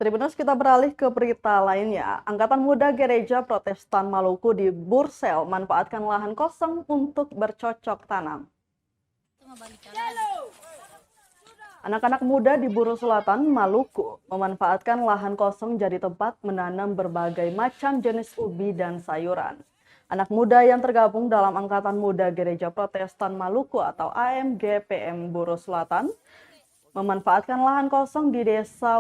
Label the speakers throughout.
Speaker 1: Tribuners, kita beralih ke berita lainnya. Angkatan Muda Gereja Protestan Maluku di Bursel manfaatkan lahan kosong untuk bercocok tanam. Anak-anak muda di Buru Selatan, Maluku, memanfaatkan lahan kosong jadi tempat menanam berbagai macam jenis ubi dan sayuran. Anak muda yang tergabung dalam Angkatan Muda Gereja Protestan Maluku atau AMGPM Buru Selatan memanfaatkan lahan kosong di desa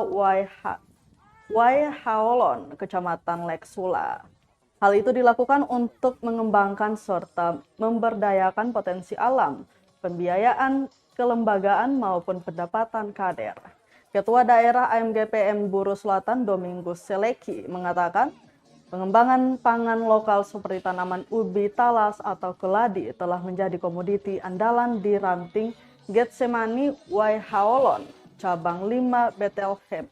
Speaker 1: Waihaolon, Kecamatan Leksula. Hal itu dilakukan untuk mengembangkan serta memberdayakan potensi alam, pembiayaan, kelembagaan maupun pendapatan kader. Ketua Daerah AMGPM Buru Selatan Domingus Seleki mengatakan, pengembangan pangan lokal seperti tanaman ubi talas atau keladi telah menjadi komoditi andalan di ranting Getsemani Waihaolon, cabang 5 Bethlehem.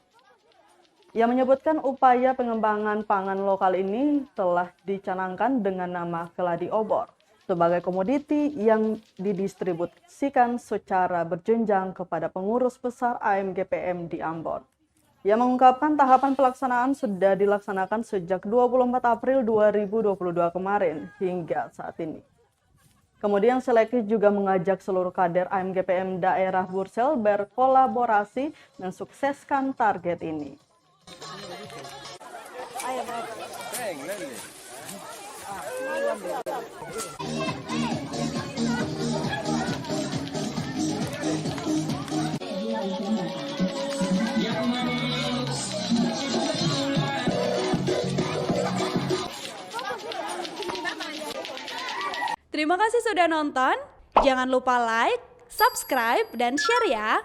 Speaker 1: Ia menyebutkan upaya pengembangan pangan lokal ini telah dicanangkan dengan nama keladi obor sebagai komoditi yang didistribusikan secara berjenjang kepada pengurus besar AMGPM di Ambon. Ia mengungkapkan tahapan pelaksanaan sudah dilaksanakan sejak 24 April 2022 kemarin hingga saat ini. Kemudian Seleki juga mengajak seluruh kader AMGPM daerah Bursel berkolaborasi mensukseskan target ini.
Speaker 2: Terima kasih sudah nonton. Jangan lupa like, subscribe, dan share ya.